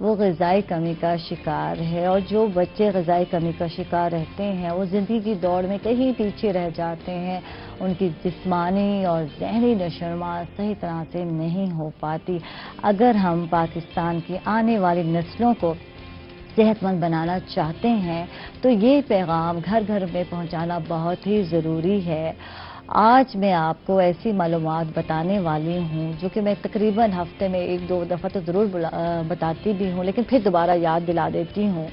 وہ غذائی کمی کا شکار ہے، اور جو بچے غذائی کمی کا شکار رہتے ہیں وہ زندگی کی دوڑ میں کہیں پیچھے رہ جاتے ہیں، ان کی جسمانی اور ذہنی نشوونما صحیح طرح سے نہیں ہو پاتی۔ اگر ہم پاکستان کی آنے والی نسلوں کو صحت مند بنانا چاہتے ہیں تو یہ پیغام گھر گھر میں پہنچانا بہت ہی ضروری ہے۔ آج میں آپ کو ایسی معلومات بتانے والی ہوں جو کہ میں تقریباً ہفتے میں 1-2 دفعہ تو ضرور بتاتی بھی ہوں، لیکن پھر دوبارہ یاد دلا دیتی ہوں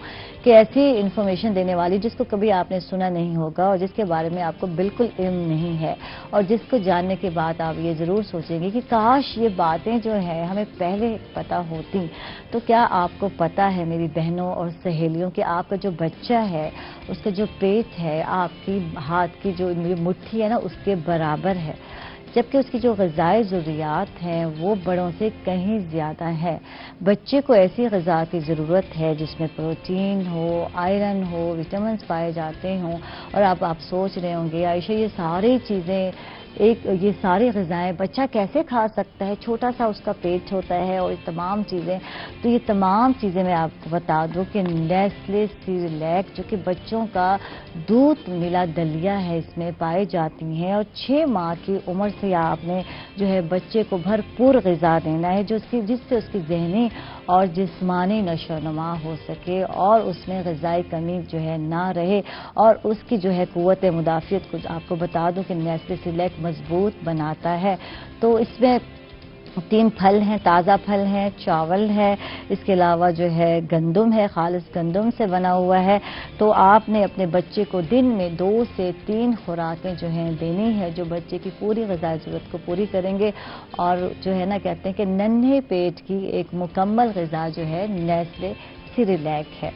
کہ ایسی انفارمیشن دینے والی جس کو کبھی آپ نے سنا نہیں ہوگا اور جس کے بارے میں آپ کو بالکل علم نہیں ہے، اور جس کو جاننے کے بعد آپ یہ ضرور سوچیں گے کہ کاش یہ باتیں جو ہیں ہمیں پہلے پتہ ہوتی۔ تو کیا آپ کو پتہ ہے میری بہنوں اور سہیلیوں کہ آپ کا جو بچہ ہے اس کا جو پیٹ ہے آپ کی ہاتھ کی جو مٹھی ہے نا اس کے برابر ہے، جبکہ اس کی جو غذائی ضروریات ہیں وہ بڑوں سے کہیں زیادہ ہے۔ بچے کو ایسی غذا کی ضرورت ہے جس میں پروٹین ہو، آئرن ہو، وٹامنز پائے جاتے ہوں، اور آپ سوچ رہے ہوں گے عائشہ یہ ساری چیزیں یہ ساری غذائیں بچہ کیسے کھا سکتا ہے، چھوٹا سا اس کا پیٹ ہوتا ہے اور یہ تمام چیزیں۔ تو یہ تمام چیزیں میں آپ کو بتا دوں کہ نیسلے سیریلیک جو کہ بچوں کا دودھ ملا دلیا ہے اس میں پائی جاتی ہیں، اور 6 ماہ کی عمر سے آپ نے جو ہے بچے کو بھرپور غذا دینا ہے جس سے اس کی ذہنی اور جسمانی نشو و نما ہو سکے اور اس میں غذائی کمی جو ہے نہ رہے، اور اس کی جو ہے قوت مدافعت کو آپ کو بتا دوں کہ نیسلے سیریلیک مضبوط بناتا ہے۔ تو اس میں 3 پھل ہیں، تازہ پھل ہیں، چاول ہے، اس کے علاوہ جو ہے گندم ہے، خالص گندم سے بنا ہوا ہے۔ تو آپ نے اپنے بچے کو دن میں 2 سے 3 خوراکیں جو ہیں دینی ہے جو بچے کی پوری غذائی ضرورت کو پوری کریں گے، اور جو ہے نا کہتے ہیں کہ ننھے پیٹ کی ایک مکمل غذا جو ہے نیسلے سیریلیک ہے۔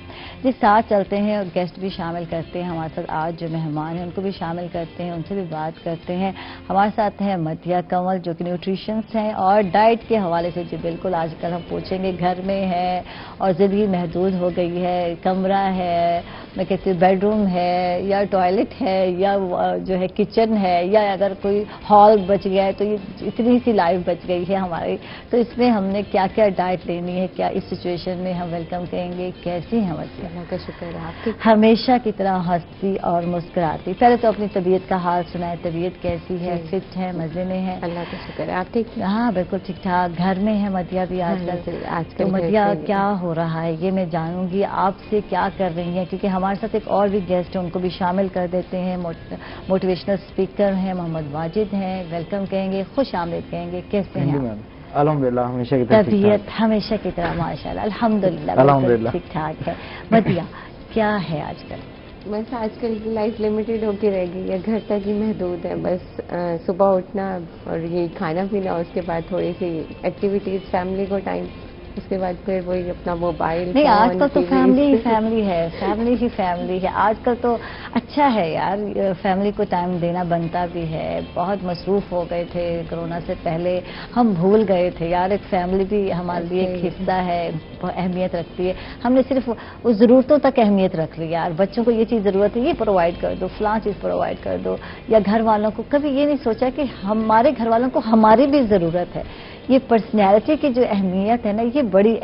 جس ساتھ چلتے ہیں اور گیسٹ بھی شامل کرتے ہیں ہمارے ساتھ، آج جو مہمان ہیں ان کو بھی شامل کرتے ہیں، ان سے بھی بات کرتے ہیں۔ ہمارے ساتھ ہیں مدھیہ کنول جو کہ نیوٹریشنس ہیں، اور ڈائٹ کے حوالے سے جو بالکل آج کل ہم پوچھیں گے گھر میں ہے اور زندگی محدود ہو گئی ہے، کمرہ ہے، میں کہتی ہوں بیڈ روم ہے یا ٹوائلٹ ہے یا جو ہے کچن ہے، یا اگر کوئی ہال بچ گیا ہے تو یہ اتنی سی لائف بچ گئی ہے ہماری، تو اس میں ہم نے کیا کیا ڈائٹ لینی ہے، کیا اس سچویشن میں ہم ویلکم کریں گے، کیسی ہیں مدھیہ؟ اللہ کا شکر ہے آپ کی ہمیشہ کی طرح ہنستی اور مسکراتی۔ پہلے تو اپنی طبیعت کا حال سنائے، طبیعت کیسی ہے؟ فٹ ہے، مزے میں ہے؟ اللہ کا شکر ہے آپ ٹھیک؟ ہاں بالکل ٹھیک ٹھاک، گھر میں ہے مدھیہ بھی آج کل؟ تو مدھیہ کیا ہو رہا ہے یہ میں جانوں گی آپ سے، کیا کر رہی ہیں، کیونکہ ہمارے ساتھ ایک اور بھی گیسٹ ہیں ان کو بھی شامل کر دیتے ہیں، موٹیویشنل اسپیکر ہیں محمد واجد ہیں، ویلکم کہیں گے، خوش آمدید کہیں گے، کیسے ہیں آپ؟ الحمدللہ ہمیشہ کی طرح طبیعت ہمیشہ کی طرح ماشاءاللہ الحمدللہ ٹھیک ٹھاک ہے۔ مدھیہ کیا ہے آج کل؟ بس آج کل کی لائف لمیٹڈ ہو کے رہ گئی ہے، گھر تک ہی محدود ہے، بس صبح اٹھنا اور یہ کھانا پینا، اس کے بعد تھوڑی سی ایکٹیویٹیز، فیملی کو ٹائم، اس کے بعد پھر وہی اپنا موبائل۔ نہیں آج کل تو فیملی ہی فیملی ہے، فیملی ہی فیملی ہے آج کل تو۔ اچھا ہے یار، فیملی کو ٹائم دینا بنتا بھی ہے، بہت مصروف ہو گئے تھے کرونا سے پہلے، ہم بھول گئے تھے یار ایک فیملی بھی ہمارے لیے ایک حصہ ہے، اہمیت رکھتی ہے۔ ہم نے صرف اس ضرورتوں تک اہمیت رکھ لی یار، بچوں کو یہ چیز ضرورت ہے یہ پرووائڈ کر دو، فلاں چیز پرووائڈ کر دو، یا گھر والوں کو کبھی یہ نہیں سوچا کہ ہمارے گھر والوں کو ہماری بھی ضرورت ہے۔ یہ پرسنالٹی کی جو اہمیت ہے نا یہ بڑی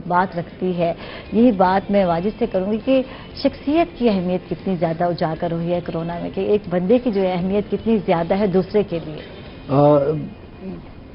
بات رکھتی ہے۔ یہی بات میں واجد سے کروں گی کہ شخصیت کی اہمیت کتنی زیادہ اجاگر ہوئی ہے کرونا میں، کہ ایک بندے کی جو اہمیت کتنی زیادہ ہے دوسرے کے لیے۔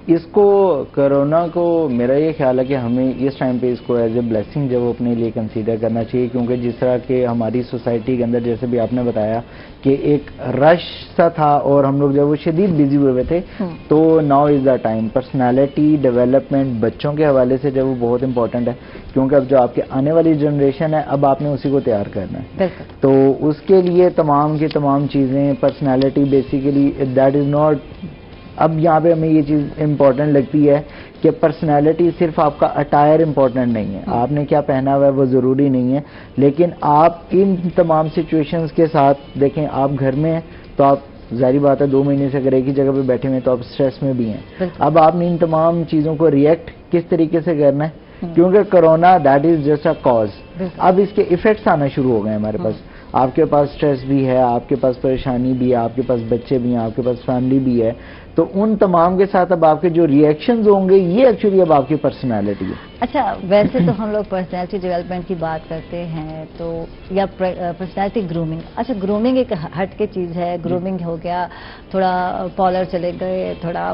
اس کو کرونا کو میرا یہ خیال ہے کہ ہمیں اس ٹائم پہ اس کو ایز اے بلیسنگ جو اپنے لیے کنسیڈر کرنا چاہیے، کیونکہ جس طرح کہ ہماری سوسائٹی کے اندر جیسے بھی آپ نے بتایا کہ ایک رش سا تھا اور ہم لوگ جب وہ شدید بزی ہوئے تھے، تو now is the time personality development بچوں کے حوالے سے جب وہ بہت امپورٹنٹ ہے، کیونکہ اب جو آپ کی آنے والی جنریشن ہے اب آپ نے اسی کو تیار کرنا ہے، تو اس کے لیے تمام کی تمام چیزیں personality basically that is not. اب یہاں پہ ہمیں یہ چیز امپورٹنٹ لگتی ہے کہ پرسنالٹی صرف آپ کا اٹائر امپورٹنٹ نہیں ہے، آپ نے کیا پہنا ہوا ہے وہ ضروری نہیں ہے، لیکن آپ ان تمام سچویشنز کے ساتھ دیکھیں، آپ گھر میں ہیں تو آپ ظاہری بات ہے 2 مہینے سے اگر ایک ہی جگہ پہ بیٹھے ہوئے ہیں تو آپ اسٹریس میں بھی ہیں۔ اب آپ نے ان تمام چیزوں کو ریئیکٹ کس طریقے سے کرنا ہے، کیونکہ corona that is just a cause, اب اس کے ایفیکٹس آنا شروع ہو گئے ہمارے پاس۔ آپ کے پاس اسٹریس بھی ہے, آپ کے پاس پریشانی بھی ہے, آپ کے پاس بچے بھی ہیں, آپ کے پاس فیملی بھی ہے, تو ان تمام کے ساتھ اب آپ کے جو ریئیکشنز ہوں گے یہ ایکچولی اب آپ کی پرسنالٹی ہے. اچھا, ویسے تو ہم لوگ پرسنالٹی ڈیولپمنٹ کی بات کرتے ہیں تو یا پرسنالٹی گرومنگ. اچھا, گرومنگ ایک ہٹ کے چیز ہے. گرومنگ ہو گیا, تھوڑا پارلر چلے گئے, تھوڑا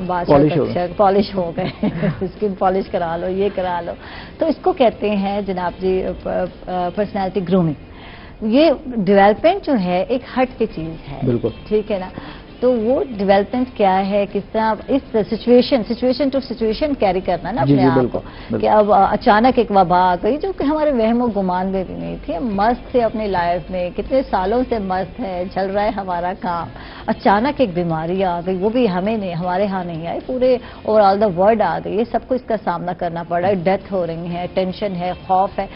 پالش ہو گئے, اسکن پالش کرا لو, یہ کرا لو, تو اس کو کہتے ہیں جناب جی پرسنالٹی گرومنگ. یہ ڈیولپمنٹ جو ہے ایک ہٹ کی چیز ہے. بالکل ٹھیک ہے نا. تو وہ ڈیولپمنٹ کیا ہے, کس طرح اس سچویشن ٹو سچویشن کیری کرنا نا اپنے آپ کو, کہ اب اچانک ایک وبا آ گئی جو کہ ہمارے وہم و گمان میں بھی نہیں تھی. ہم مست تھے اپنی لائف میں, کتنے سالوں سے مست ہے, چل رہا ہے ہمارا کام. اچانک ایک بیماری آ گئی, وہ بھی ہمیں نہیں, ہمارے ہاں نہیں آئی, پورے اوور آل دا ورلڈ آ گئی. یہ سب کو اس کا سامنا کرنا پڑ رہا ہے. ڈیتھ ہو رہی ہے, ٹینشن ہے, خوف ہے,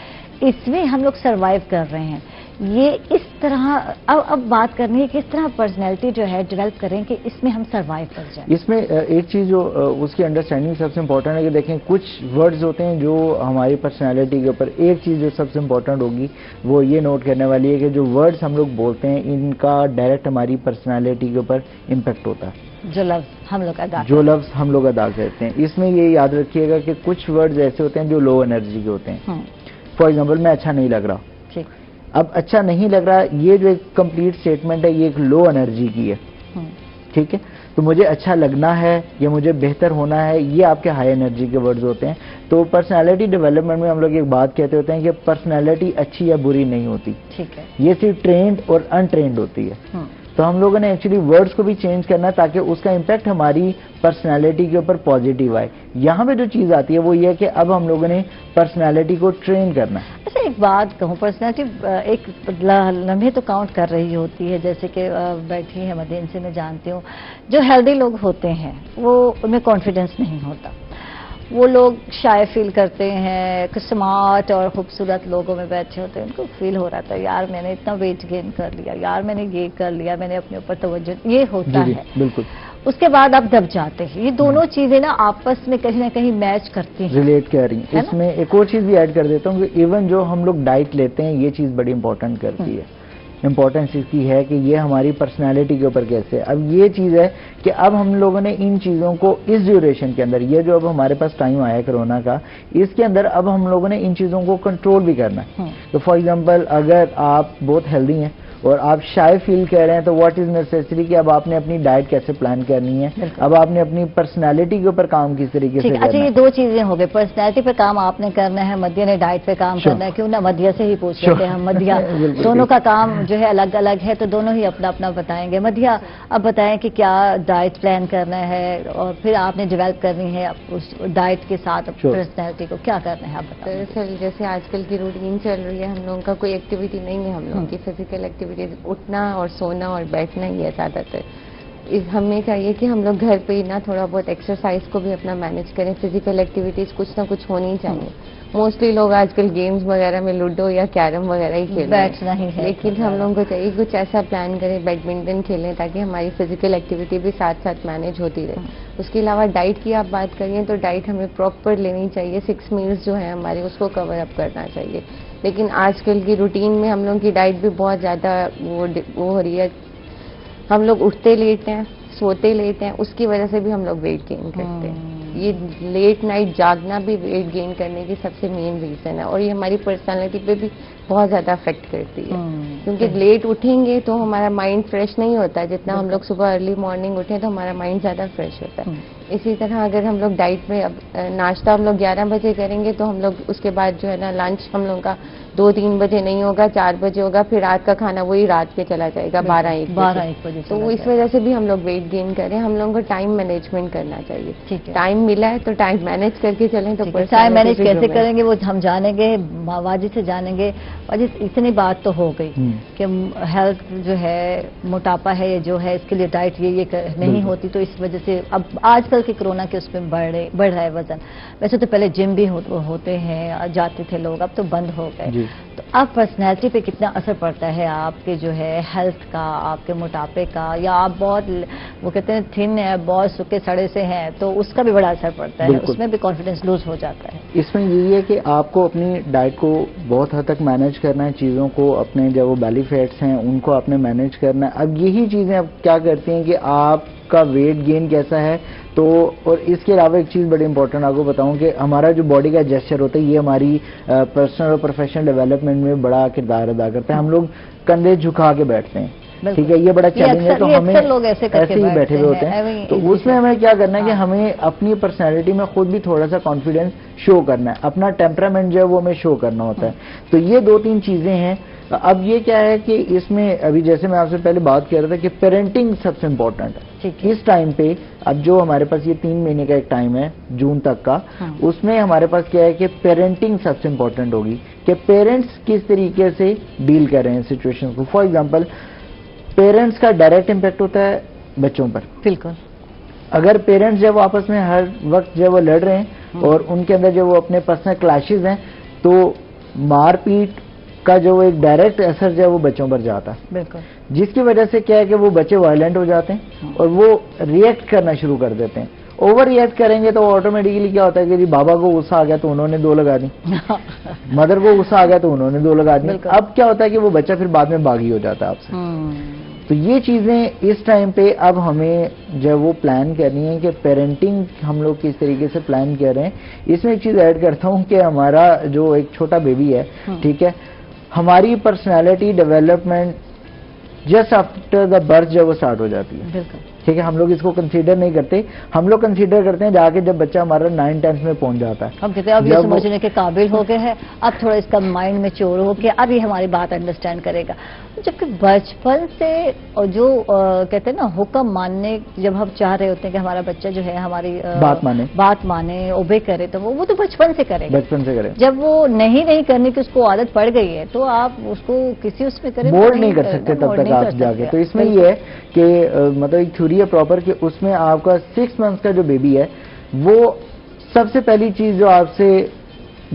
اس میں ہم لوگ سروائیو کر رہے ہیں. یہ اس طرح اب بات کرنی ہے کہ اس طرح پرسنالٹی جو ہے ڈیولپ کریں کہ اس میں ہم سروائیو کر جائیں. اس میں ایک چیز جو اس کی انڈرسٹینڈنگ سب سے امپورٹنٹ ہے کہ دیکھیں کچھ ورڈز ہوتے ہیں جو ہماری پرسنالٹی کے اوپر, ایک چیز جو سب سے امپورٹنٹ ہوگی وہ یہ نوٹ کرنے والی ہے کہ جو ورڈز ہم لوگ بولتے ہیں ان کا ڈائریکٹ ہماری پرسنالٹی کے اوپر امپیکٹ ہوتا ہے. جو لفظ ہم لوگ ادا کرتے ہیں, اس میں یہ یاد رکھیے گا کہ کچھ ورڈز ایسے ہوتے ہیں جو لو انرجی کے ہوتے ہیں. فار ایگزامپل, میں اچھا نہیں لگ رہا. ٹھیک, اب اچھا نہیں لگ رہا, یہ جو ایک کمپلیٹ اسٹیٹمنٹ ہے یہ ایک لو انرجی کی ہے. ٹھیک ہے, تو مجھے اچھا لگنا ہے یا مجھے بہتر ہونا ہے, یہ آپ کے ہائی انرجی کے ورڈز ہوتے ہیں. تو پرسنالٹی ڈیولپمنٹ میں ہم لوگ ایک بات کہتے ہوتے ہیں کہ پرسنالٹی اچھی یا بری نہیں ہوتی. ٹھیک ہے, یہ صرف ٹرینڈ اور انٹرینڈ ہوتی ہے. تو ہم لوگوں نے ایکچولی ورڈز کو بھی چینج کرنا ہے تاکہ اس کا امپیکٹ ہماری پرسنالٹی کے اوپر پازیٹیو آئے. یہاں پہ جو چیز آتی ہے وہ یہ ہے کہ اب ہم لوگوں نے پرسنالٹی کو ٹرین کرنا ہے. اچھا, ایک بات کہوں, پرسنالٹی ایک لمحے تو کاؤنٹ کر رہی ہوتی ہے. جیسے کہ بیٹھی ہے مدین سے, میں جانتی ہوں جو ہیلدی لوگ ہوتے ہیں وہ ان میں کانفیڈنس نہیں ہوتا. وہ لوگ شائع فیل کرتے ہیں, اسمارٹ اور خوبصورت لوگوں میں بیٹھے ہوتے ہیں, ان کو فیل ہو رہا تھا یار میں نے اتنا ویٹ گین کر لیا, یار میں نے یہ کر لیا, میں نے اپنے اوپر توجہ, یہ ہوتا ہے. بالکل. اس کے بعد آپ دب جاتے ہیں. یہ دونوں چیزیں نا آپس میں کہیں نہ کہیں میچ کرتی ہیں, ریلیٹ کر رہی ہیں. اس میں ایک اور چیز بھی ایڈ کر دیتا ہوں کہ ایون جو ہم لوگ ڈائٹ لیتے ہیں یہ چیز بڑی امپورٹنٹ کرتی ہے. امپورٹنس اس کی ہے کہ یہ ہماری پرسنالٹی کے اوپر کیسے ہے. اب یہ چیز ہے کہ اب ہم لوگوں نے ان چیزوں کو اس ڈیوریشن کے اندر, یہ جو اب ہمارے پاس ٹائم آیا ہے کرونا کا, اس کے اندر اب ہم لوگوں نے ان چیزوں کو کنٹرول بھی کرنا ہے. تو فار ایگزامپل اگر آپ بہت ہیلدی ہیں اور آپ شائع فیل کر رہے ہیں تو واٹ از نیسیسری کہ اب آپ نے اپنی ڈائٹ کیسے پلان کرنی ہے, اب آپ نے اپنی پرسنالٹی کے اوپر کام کس طریقے سے کرنا ہے. اچھا, یہ دو چیزیں ہو گئی, پرسنالٹی پہ کام آپ نے کرنا ہے, مدیہ نے ڈائٹ پہ کام کرنا ہے. کیوں نہ مدیہ سے ہی پوچھ لیتے ہیں ہم. مدیہ دونوں کا کام جو ہے الگ الگ ہے تو دونوں ہی اپنا اپنا بتائیں گے. مدیہ اب بتائیں کہ کیا ڈائٹ پلان کرنا ہے اور پھر آپ نے ڈیولپ کرنی ہے اس ڈائٹ کے ساتھ پرسنالٹی کو کیا کرنا ہے آپ بتائیں. دراصل جیسے آج کل کی روٹین چل رہی ہے, ہم لوگوں کا کوئی ایکٹیویٹی نہیں ہے. ہم لوگوں کی فزیکل ایکٹیویٹی اٹھنا اور سونا اور بیٹھنا ہی ہے زیادہ تر. ہمیں چاہیے کہ ہم لوگ گھر پہ ہی نا تھوڑا بہت ایکسرسائز کو بھی اپنا مینج کریں. فزیکل ایکٹیویٹیز کچھ نہ کچھ ہونی چاہیے. موسٹلی لوگ آج کل گیمز وغیرہ میں لوڈو یا کیرم وغیرہ ہی کھیلتے ہیں, لیکن ہم لوگوں کو چاہیے کچھ ایسا پلان کریں, بیڈمنٹن کھیلیں تاکہ ہماری فزیکل ایکٹیویٹی بھی ساتھ ساتھ مینج ہوتی رہے. اس کے علاوہ ڈائٹ کی آپ بات کریے تو ڈائٹ ہمیں پراپر لینی چاہیے. 6 میلز جو ہیں ہمارے اس کو کور اپ کرنا چاہیے. لیکن آج کل کی روٹین میں ہم لوگوں کی ڈائٹ بھی بہت زیادہ وہ ہو رہی ہے. ہم لوگ اٹھتے لیٹ ہیں, سوتے لیٹ ہیں, اس کی وجہ سے بھی ہم لوگ ویٹ گین کرتے ہیں. یہ لیٹ نائٹ جاگنا بھی ویٹ گین کرنے کی سب سے مین ریزن ہے, اور یہ ہماری پرسنالٹی پہ بھی بہت زیادہ افیکٹ کرتی ہے. کیونکہ لیٹ اٹھیں گے تو ہمارا مائنڈ فریش نہیں ہوتا. جتنا ہم لوگ صبح ارلی مارننگ اٹھیں تو ہمارا مائنڈ زیادہ فریش ہوتا ہے. اسی طرح اگر ہم لوگ ڈائٹ میں اب ناشتہ ہم لوگ 11 بجے کریں گے تو ہم لوگ اس کے بعد جو ہے نا لنچ ہم لوگ کا 2-3 بجے نہیں ہوگا, 4 بجے ہوگا. پھر رات کا کھانا وہی رات پہ چلا جائے گا 12-1 بجے. تو اس وجہ سے بھی ہم لوگ ویٹ گین کریں. ہم لوگوں کو ٹائم مینجمنٹ کرنا چاہیے. ٹائم ملا ہے تو ٹائم مینج کر کے چلیں. تو ٹائم مینج کیسے کریں گے وہ ہم جانیں گے, واجد سے جانیں گے. واجد اتنی بات تو ہو گئی کہ ہیلتھ جو ہے, موٹاپا ہے جو ہے, اس کے لیے ڈائٹ یہ نہیں ہوتی, تو اس وجہ سے اب آج کل کے کرونا کے اس میں بڑھ رہا ہے وزن. ویسے تو پہلے جم بھی ہوتے ہیں, جاتے تھے لوگ, اب تو بند ہو گئے. تو اب پرسنالٹی پہ کتنا اثر پڑتا ہے آپ کے جو ہے ہیلتھ کا, آپ کے موٹاپے کا, یا آپ بہت وہ کہتے ہیں تھن ہے, بہت سکے سڑے سے ہیں, تو اس کا بھی بڑا اثر پڑتا ہے, اس میں بھی کانفیڈنس لوز ہو جاتا ہے. اس میں یہی ہے کہ آپ کو اپنی ڈائٹ کو بہت حد تک مینیج کرنا ہے, چیزوں کو اپنے جو وہ بیلی فیٹس ہیں ان کو آپ نے مینیج کرنا ہے. اب یہی چیزیں اب کیا کرتی ہیں کہ آپ کا ویٹ گین کیسا ہے. تو اور اس کے علاوہ ایک چیز بڑی امپورٹنٹ آپ کو بتاؤں کہ ہمارا جو باڈی کا جیسچر ہوتا ہے یہ ہماری پرسنل اور پروفیشنل ڈیولپمنٹ میں بڑا کردار ادا کرتا ہے. ہم لوگ کندھے جھکا کے بیٹھتے ہیں, ٹھیک ہے, یہ بڑا چیلنج ہے. تو ہمیں ایسے ہی بیٹھے ہوئے ہوتے ہیں, تو اس میں ہمیں کیا کرنا ہے کہ ہمیں اپنی پرسنالٹی میں خود بھی تھوڑا سا کانفیڈینس شو کرنا ہے, اپنا ٹیمپرامنٹ جو ہے وہ ہمیں شو کرنا ہوتا ہے. تو یہ 2-3 چیزیں ہیں. اب یہ کیا ہے کہ اس میں ابھی جیسے میں آپ سے پہلے بات کر رہا تھا کہ پیرنٹنگ سب سے امپورٹنٹ ہے اس ٹائم پہ. اب جو ہمارے پاس یہ 3 مہینے کا ایک ٹائم ہے جون تک کا, اس میں ہمارے پاس کیا ہے کہ پیرنٹنگ سب سے امپورٹنٹ ہوگی کہ پیرنٹس کس طریقے سے ڈیل کر رہے ہیں سچویشن کو. فار ایگزامپل پیرنٹس کا ڈائریکٹ امپیکٹ ہوتا ہے بچوں پر. بالکل. اگر پیرنٹس جب آپس میں ہر وقت جب وہ لڑ رہے ہیں اور ان کے اندر جو وہ اپنے پرسنل کلیشز ہیں, تو مار پیٹ کا جو ایک ڈائریکٹ اثر جو ہے وہ بچوں پر جاتا ہے. بالکل. جس کی وجہ سے کیا ہے کہ وہ بچے وائلنٹ ہو جاتے ہیں اور وہ ریئیکٹ کرنا شروع کر دیتے ہیں. اوور ریئیکٹ کریں گے تو آٹومیٹکلی کیا ہوتا ہے کہ جی بابا کو غصہ آ گیا تو انہوں نے 2 لگا دی, مدر کو غصہ آ گیا تو انہوں نے 2 لگا دی. اب کیا ہوتا ہے کہ وہ بچہ پھر بعد میں باغی ہو جاتا ہے آپ سے. تو یہ چیزیں اس ٹائم پہ اب ہمیں جب وہ پلان کرنی ہے کہ پیرنٹنگ ہم لوگ کس طریقے سے پلان کر رہے ہیں. اس میں ایک چیز ایڈ کرتا ہوں کہ ہمارا جو ایک چھوٹا بیبی ہے, ٹھیک ہے, ہماری personality development just after the birth جب وہ اسٹارٹ ہو جاتی ہے. ٹھیک ہے, ہم لوگ اس کو کنسیڈر نہیں کرتے. ہم لوگ کنسیڈر کرتے ہیں جا کے جب بچہ ہمارا 9-10 میں پہنچ جاتا ہے. ہم کہتے ہیں اب یہ سمجھنے کے قابل ہو گئے ہیں, اب تھوڑا اس کا مائنڈ میچور ہو کے اب یہ ہماری بات انڈرسٹینڈ کرے گا. جبکہ بچپن سے جو کہتے ہیں نا حکم ماننے, جب ہم چاہ رہے ہوتے ہیں کہ ہمارا بچہ جو ہے ہماری بات مانے, اوبے کرے, تو وہ تو بچپن سے کرے. بچپن سے کرے. جب وہ نہیں کرنے کی اس کو عادت پڑ گئی ہے تو آپ اس کو کسی اس میں کریں بورڈ نہیں کر سکتے تب تک آپ جا کے. تو اس میں یہ ہے کہ مطلب ایک تھیوری ہے پراپر کہ اس میں آپ کا 6 منتھس کا جو بیبی ہے وہ سب سے پہلی چیز جو آپ سے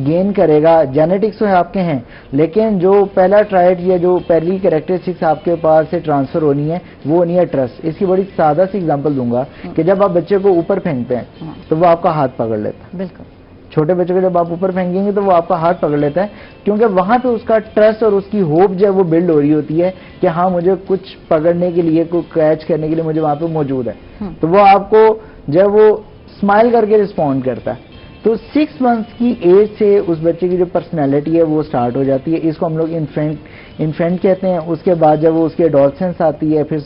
گین کرے گا, جینیٹکس تو آپ کے ہیں, لیکن جو پہلا ٹرائٹ یا جو پہلی کریکٹرسٹکس آپ کے پاس سے ٹرانسفر ہونی ہے وہ ہونی ہے ٹرسٹ. اس کی بڑی سادہ سی ایگزامپل دوں گا کہ جب آپ بچے کو اوپر پھینکتے ہیں تو وہ آپ کا ہاتھ پکڑ لیتا ہے. بالکل. چھوٹے بچے کو جب آپ اوپر پھینکیں گے تو وہ آپ کا ہاتھ پکڑ لیتا ہے, کیونکہ وہاں پہ اس کا ٹرسٹ اور اس کی ہوپ جو ہے وہ بلڈ ہو رہی ہوتی ہے کہ ہاں مجھے کچھ پکڑنے کے لیے, کوئی کیچ کرنے کے لیے مجھے وہاں پہ موجود ہے. تو وہ آپ کو جب وہ اسمائل کر کے رسپونڈ کرتا ہے. تو 6 منتھس کی ایج سے اس بچے کی جو پرسنالٹی ہے وہ سٹارٹ ہو جاتی ہے. اس کو ہم لوگ انفینٹ کہتے ہیں. اس کے بعد جب وہ اس کی ایڈولسنس آتی ہے, پھر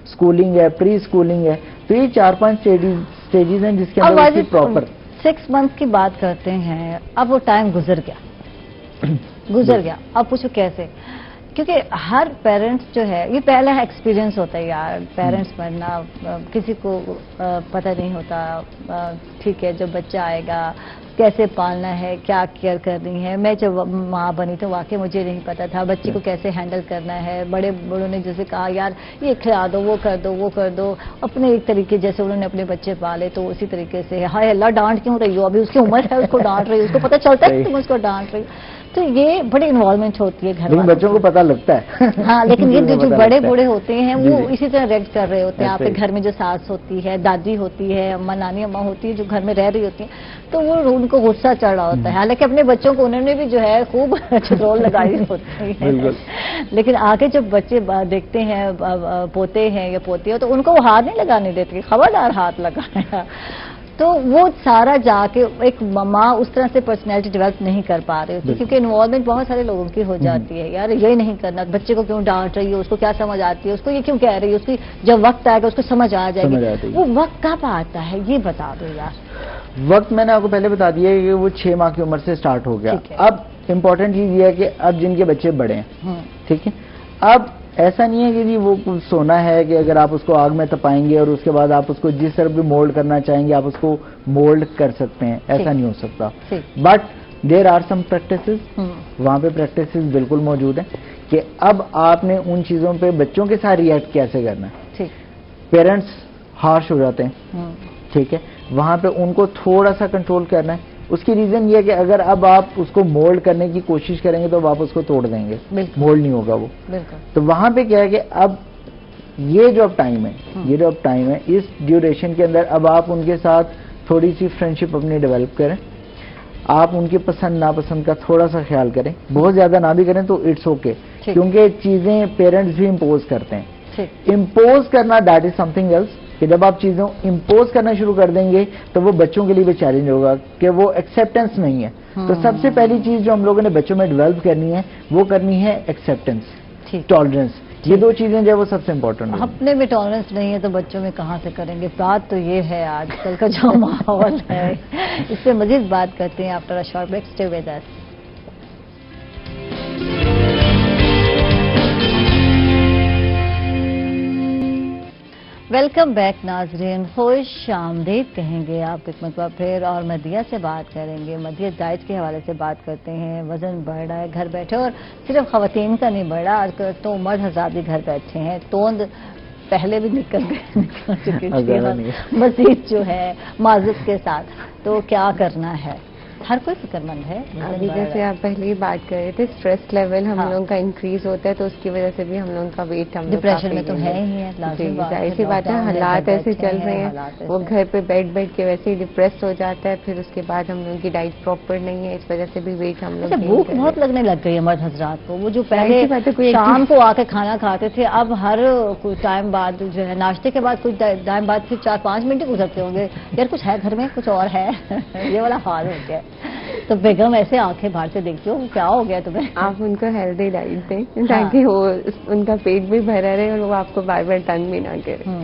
اسکولنگ ہے, پری اسکولنگ ہے, تو یہ 4-5 اسٹیجز ہیں جس کے اندر اس کی پراپر 6 منتھ کی بات کرتے ہیں. اب وہ ٹائم گزر گیا. اب پوچھو کیسے, کیونکہ ہر پیرنٹس جو ہے یہ پہلا ایکسپیرینس ہوتا ہے یار, پیرنٹس بننا کسی کو پتہ نہیں ہوتا. ٹھیک ہے, جب بچہ آئے گا کیسے پالنا ہے, کیا کیئر کرنی ہے. میں جب ماں بنی تو واقعی مجھے نہیں پتا تھا بچے کو کیسے ہینڈل کرنا ہے. بڑے بڑوں نے جیسے کہا یار یہ کھلا دو, وہ کر دو, اپنے ایک طریقے جیسے انہوں نے اپنے بچے پالے تو اسی طریقے سے. ہائے اللہ ڈانٹ کیوں رہی ہو, ابھی اس کی عمر ہے, اس کو ڈانٹ رہی ہو, اس کو پتہ چلتا ہے تم اس کو ڈانٹ رہی ہو. تو یہ بڑی انوالومنٹ ہوتی ہے گھر والوں, بچوں کو پتہ لگتا ہے. ہاں, لیکن یہ جو بڑے بوڑھے ہوتے ہیں وہ اسی طرح ریئیکٹ کر رہے ہوتے ہیں. آپ کے گھر میں جو ساس ہوتی ہے, دادی ہوتی ہے, اماں نانی اماں ہوتی ہے جو گھر میں رہ رہی ہوتی ہیں, تو وہ ان کو غصہ چڑھ رہا ہوتا ہے. حالانکہ اپنے بچوں کو انہوں نے بھی جو ہے خوب رول لگائی ہوتی ہے, لیکن آگے جب بچے دیکھتے ہیں پوتے ہیں یا پوتی ہو تو ان کو وہ ہاتھ نہیں لگانے دیتے, خبردار ہاتھ لگایا. تو وہ سارا جا کے ایک ماں اس طرح سے پرسنالٹی ڈیولپ نہیں کر پا رہی ہوتی, کیونکہ انوالومنٹ بہت سارے لوگوں کی ہو جاتی ہے. یار یہی نہیں کرنا, بچے کو کیوں ڈانٹ رہی ہے, اس کو کیا سمجھ آتی ہے, اس کو یہ کیوں کہہ رہی ہے, اس کی جب وقت آئے گا اس کو سمجھ آ جائے گی. وہ وقت کب آتا ہے یہ بتا دو یار. وقت میں نے آپ کو پہلے بتا دیا ہے کہ وہ 6 ماہ کی عمر سے سٹارٹ ہو گیا. اب امپورٹنٹ چیز یہ ہے کہ اب جن کے بچے بڑے ہیں, ٹھیک ہے, اب ایسا نہیں ہے کہ جی وہ سونا ہے کہ اگر آپ اس کو آگ میں تپائیں گے اور اس کے بعد آپ اس کو جس طرح بھی مولڈ کرنا چاہیں گے آپ اس کو مولڈ کر سکتے ہیں, ایسا نہیں ہو سکتا. But there are some practices, وہاں پہ پریکٹسز بالکل موجود ہیں کہ اب آپ نے ان چیزوں پہ بچوں کے ساتھ ریئیکٹ کیسے کرنا ہے. پیرنٹس ہارش ہو جاتے ہیں, ٹھیک ہے, وہاں پہ ان کو تھوڑا سا کنٹرول کرنا ہے. اس کی ریزن یہ ہے کہ اگر اب آپ اس کو مولڈ کرنے کی کوشش کریں گے تو آپ اس کو توڑ دیں گے, مولڈ نہیں ہوگا وہ. تو وہاں پہ کیا ہے کہ اب یہ جو اب ٹائم ہے, اس ڈیوریشن کے اندر اب آپ ان کے ساتھ تھوڑی سی فرینڈشپ اپنی ڈیولپ کریں, آپ ان کی پسند ناپسند کا تھوڑا سا خیال کریں, بہت زیادہ نہ بھی کریں تو اٹس اوکے, کیونکہ چیزیں پیرنٹس بھی امپوز کرتے ہیں. امپوز کرنا that is something else, کہ جب آپ چیزوں امپوز کرنا شروع کر دیں گے تو وہ بچوں کے لیے بھی چیلنج ہوگا کہ وہ ایکسیپٹنس نہیں ہے. تو سب سے پہلی چیز جو ہم لوگوں نے بچوں میں ڈیولپ کرنی ہے وہ کرنی ہے ایکسیپٹنس, ٹالرنس. یہ دو چیزیں جو ہے وہ سب سے امپورٹنٹ ہیں. اپنے میں ٹالرنس نہیں ہے تو بچوں میں کہاں سے کریں گے. بات تو یہ ہے آج کل کا جو ماحول ہے, اس پہ مزید بات کرتے ہیں after a short break. Stay with us. Welcome back ناظرین, خوش آمدید کہیں گے آپ ایک مرتبہ پھر, اور مدیہ سے بات کریں گے. مدیہ ڈائٹ کے حوالے سے بات کرتے ہیں. وزن بڑھ رہا ہے گھر بیٹھے, اور صرف خواتین کا نہیں بڑھ رہا, آج کل تو مرد حضرات بھی گھر بیٹھے ہیں. توند پہلے بھی نکل چکی تھی, مزید جو ہے معذرت کے ساتھ. تو کیا کرنا ہے؟ ہر کوئی فکر مند ہے. ابھی جیسے آپ پہلے ہی بات کر رہے تھے, اسٹریس لیول ہم لوگوں کا انکریز ہوتا ہے, تو اس کی وجہ سے بھی ہم لوگوں کا ویٹ, ہم ڈپریشن میں تو ہے ہی ہے. ظاہر سی بات ہے, حالات ایسے چل رہے ہیں, وہ گھر پہ بیٹھ کے ویسے ہی ڈپریس ہو جاتا ہے. پھر اس کے بعد ہم لوگوں کی ڈائٹ پراپر نہیں ہے, اس وجہ سے بھی ویٹ ہم لوگ. بھوک بہت لگنے لگ گئی ہے مرد حضرات کو. وہ جو پہلے شام کو آ کے کھانا کھاتے تھے, اب ہر کچھ ٹائم بعد جو ہے ناشتے کے بعد کچھ ٹائم بعد پھر 4-5 منٹ گزرتے ہوں گے, یار کچھ ہے گھر میں, کچھ اور ہے. یہ والا حال ہو گیا. تو بیگم ایسے آنکھیں باہر سے دیکھتی ہو, کیا ہو گیا تمہیں؟ آپ ان کو ہیلدی ڈائٹ دیں تاکہ وہ ان کا پیٹ بھی بھرا رہے اور وہ آپ کو بار بار تنگ بھی نہ کرے.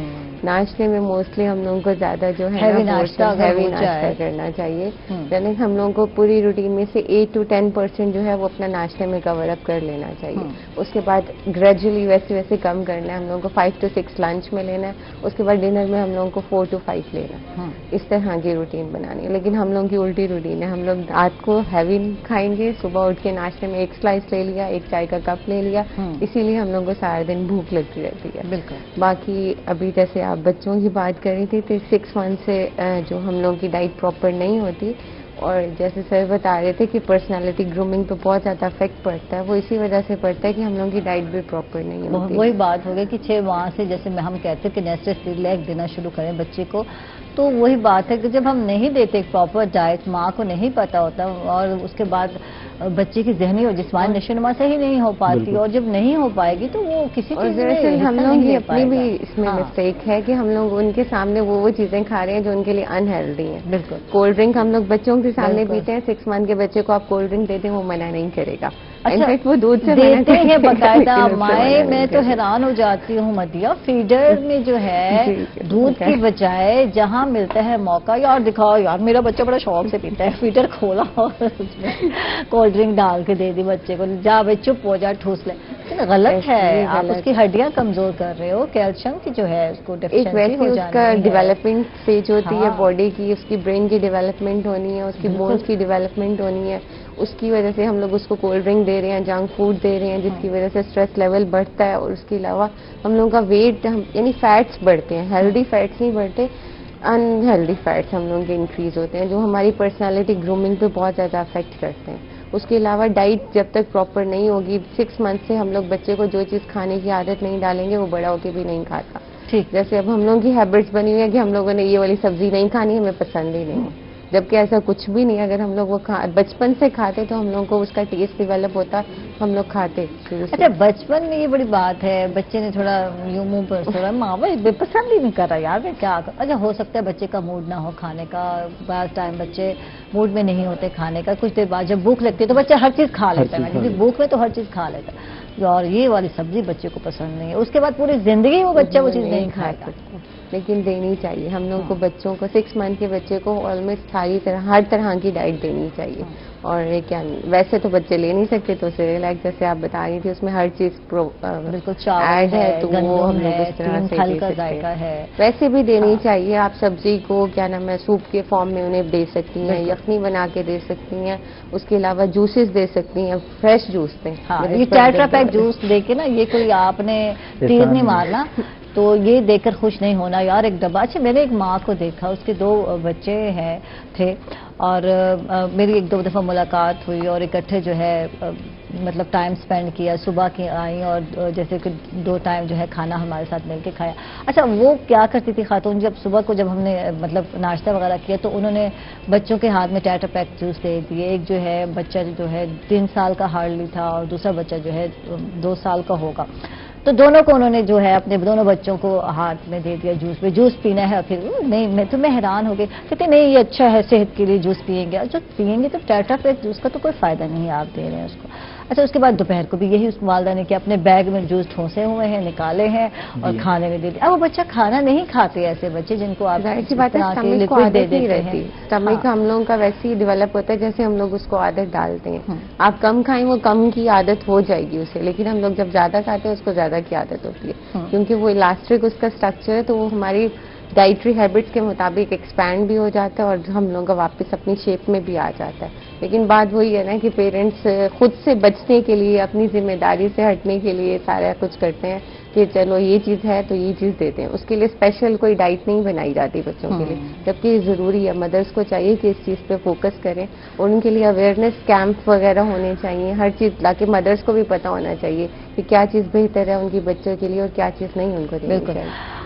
ناشتے میں موسٹلی ہم لوگوں کو زیادہ جو ہے ہیوی ناشتہ کرنا چاہیے. یعنی ہم لوگوں کو پوری روٹین میں سے 8 to 10% جو ہے وہ اپنا ناشتے میں کور اپ کر لینا چاہیے. اس کے بعد گریجولی ویسے کم کرنا ہے. ہم لوگوں کو 5 to 6 لنچ میں لینا ہے. اس کے بعد ڈنر میں ہم لوگوں کو 4 to 5 لینا ہے. اس طرح کی روٹین بنانی ہے. لیکن ہم لوگوں کی الٹی روٹین ہے. ہم لوگ رات کو ہیوی کھائیں گے, صبح اٹھ کے ناشتے میں 1 سلائس لے لیا, 1 چائے کا کپ لے لیا. اسی لیے ہم لوگوں کو سارا دن بھوک لگتی رہتی ہے. بالکل. باقی ابھی جیسے آپ بچوں کی بات کر رہی تھی, تو 6 months سے جو ہم لوگوں کی ڈائٹ پراپر نہیں ہوتی, اور جیسے سر بتا رہے تھے کہ پرسنالٹی گرومنگ پہ بہت زیادہ افیکٹ پڑتا ہے, وہ اسی وجہ سے پڑتا ہے کہ ہم لوگوں کی ڈائٹ بھی پراپر نہیں ہوتی. وہی بات ہو گئی کہ 6 ماہ سے جیسے ہم کہتے ہیں کہ نیسٹر لیگ دینا شروع کریں بچے کو, تو وہی بات ہے کہ جب ہم نہیں دیتے ایک پراپر ڈائٹ, ماں کو نہیں پتا ہوتا, اور اس کے بعد بچے کی ذہنی اور جسمانی نشوونما صحیح نہیں ہو پاتی, اور جب نہیں ہو پائے گی تو وہ کسی چیز میں ہم لوگ کی اپنی بھی اس میں مسٹیک ہے کہ ہم لوگ ان کے سامنے وہ چیزیں کھا رہے ہیں جو ان کے لیے انہیلدی ہیں. بالکل. کولڈ ڈرنک ہم لوگ بچوں کے سامنے پیتے ہیں. 6 month کے بچے کو آپ کولڈ ڈرنک دیتے ہیں, وہ منع نہیں کرے گا. انفیکٹ وہ دودھ سے دیتے ہیں باقاعدہ. میں تو حیران ہو جاتی ہوں مدیہ, فیڈر میں جو ہے دودھ کی بجائے جہاں ملتا ہے موقع, یار دکھاؤ یار, میرا بچہ بڑا شوق سے پیتا ہے, فیڈر کھولا اور اس میں کولڈ ڈرنک ڈال کے دے دی بچے کو, جا بھائی چپ ہو جا, ٹھوس لے. غلط ہے, آپ اس کی ہڈیاں کمزور کر رہے ہو. کیلشیم کی جو ہے اس کو ڈیفیشنسی ہو جاتی ہے. اس کا ڈیولپمنٹ اسٹیج ہوتی ہے باڈی کی, اس کی برین کی ڈیولپمنٹ ہونی ہے, اس کی بونس کی ڈیولپمنٹ ہونی ہے. اس کی وجہ سے ہم لوگ اس کو کولڈ ڈرنک دے رہے ہیں, جنک فوڈ دے رہے ہیں, جس کی وجہ سے اسٹریس لیول بڑھتا ہے. اور اس کے علاوہ ہم لوگوں کا ویٹ, یعنی فیٹس بڑھتے ہیں, ہیلدی فیٹس نہیں بڑھتے, انہیلدی فیٹس ہم لوگوں کے انکریز ہوتے ہیں, جو ہماری پرسنالٹی گرومنگ پہ بہت زیادہ افیکٹ کرتے ہیں. اس کے علاوہ ڈائٹ جب تک پراپر نہیں ہوگی, 6 months سے ہم لوگ بچے کو جو چیز کھانے کی عادت نہیں ڈالیں گے وہ بڑا ہو کے بھی نہیں کھاتا. جیسے اب ہم لوگوں کی ہیبٹس بنی ہوئی ہے کہ ہم لوگوں نے یہ والی سبزی نہیں کھانی, ہمیں پسند ہی نہیں ہے, جبکہ ایسا کچھ بھی نہیں. اگر ہم لوگ وہ بچپن سے کھاتے تو ہم لوگوں کو اس کا ٹیسٹ ڈیولپ ہوتا, ہم لوگ کھاتے. اچھا, بچپن میں یہ بڑی بات ہے, بچے نے تھوڑا یوں منہ پر سوڑا, ماں بھائی پسند ہی نہیں کر رہا یار, میں کیا کروں. اچھا, ہو سکتا ہے بچے کا موڈ نہ ہو کھانے کا, بعض ٹائم بچے موڈ میں نہیں ہوتے کھانے کا, کچھ دیر بعد جب بھوک لگتی ہے تو بچہ ہر چیز کھا لیتا ہے, کیونکہ بھوک میں تو ہر چیز کھا لیتا ہے, اور یہ والی سبزی بچے کو پسند نہیں ہے. اس کے بعد پوری زندگی وہ بچہ وہ چیز نہیں کھائے گا. لیکن دینی چاہیے ہم لوگوں کو. بچوں کو 6 month کے بچے کو آلموسٹ ہر طرح کی ڈائٹ دینی چاہیے. اور کیا ویسے تو بچے لے نہیں سکتے, تو سیریلیک جیسے آپ بتا رہی تھی اس میں ہر چیز بالکل ایڈ ہے, تو وہ ہم لوگ اس طرح سے دے سکتے ہیں. ویسے بھی دینی چاہیے. آپ سبزی کو کیا نام ہے سوپ کے فارم میں انہیں دے سکتی ہیں, یخنی بنا کے دے سکتی ہیں. اس کے علاوہ جوسز دے سکتی ہیں, فریش جوس دیں. یہ ٹیٹرا پیک جوس دے کے نا, یہ کوئی آپ نے تیر نہیں مارنا, تو یہ دیکھ کر خوش نہیں ہونا یار ایک ڈبہ. اچھا میں نے ایک ماں کو دیکھا, اس کے 2 بچے تھے اور میری ایک 2 دفعہ ملاقات ہوئی اور اکٹھے جو ہے مطلب ٹائم سپینڈ کیا, صبح کی آئیں اور جیسے کہ 2 ٹائم جو ہے کھانا ہمارے ساتھ مل کے کھایا. اچھا وہ کیا کرتی تھی خاتون, جب صبح کو جب ہم نے مطلب ناشتہ وغیرہ کیا تو انہوں نے بچوں کے ہاتھ میں ٹیٹرا پیک جوس دے دیے. ایک جو ہے بچہ جو ہے 3 سال کا ہارڈلی تھا اور دوسرا بچہ جو ہے 2 سال کا ہوگا, تو دونوں کو انہوں نے جو ہے اپنے دونوں بچوں کو ہاتھ میں دے دیا جوس میں, جوس پینا ہے. پھر نہیں میں حیران ہو گئی, کہتے نہیں یہ اچھا ہے صحت کے لیے جوس پیئیں گے. جو پیئیں گے تو ٹیٹرا پیک جوس کا تو کوئی فائدہ نہیں ہے, آپ دے رہے ہیں اس کو. اچھا اس کے بعد دوپہر کو بھی یہی اس والدہ نے کہ اپنے بیگ میں جوس ٹھونسے ہوئے ہیں, نکالے ہیں اور کھانے میں دے دیا. اب وہ بچہ کھانا نہیں کھاتے, ایسے بچے جن کو آپ ایسی بات ہے اسٹمک دے دیتے ہیں. اسٹمک ہم لوگوں کا ویسے ہی ڈیولپ ہوتا ہے جیسے ہم لوگ اس کو عادت ڈالتے ہیں. آپ کم کھائیں وہ کم کی عادت ہو جائے گی اسے, لیکن ہم لوگ جب زیادہ کھاتے ہیں اس کو زیادہ کی عادت ہوتی ہے, کیونکہ وہ الاسٹک اس کا اسٹرکچر ہے, تو وہ ہماری ڈائٹری ہیبٹس کے مطابق ایکسپینڈ بھی ہو جاتا ہے اور ہم لوگوں کا واپس اپنی شیپ میں بھی آ جاتا ہے. لیکن بات وہی ہے نا کہ پیرنٹس خود سے بچنے کے لیے, اپنی ذمہ داری سے ہٹنے کے لیے سارا کچھ کرتے ہیں کہ چلو یہ چیز ہے تو یہ چیز دیتے ہیں. اس کے لیے اسپیشل کوئی ڈائٹ نہیں بنائی جاتی بچوں کے لیے, جبکہ یہ ضروری ہے. مدرس کو چاہیے کہ اس چیز پہ فوکس کریں اور ان کے لیے اویئرنیس کیمپ وغیرہ ہونے چاہیے, ہر چیز, تاکہ مدرس کو بھی پتہ ہونا چاہیے کہ کیا چیز بہتر ہے ان کی بچوں کے لیے اور کیا چیز نہیں ان کو دینی چاہیے.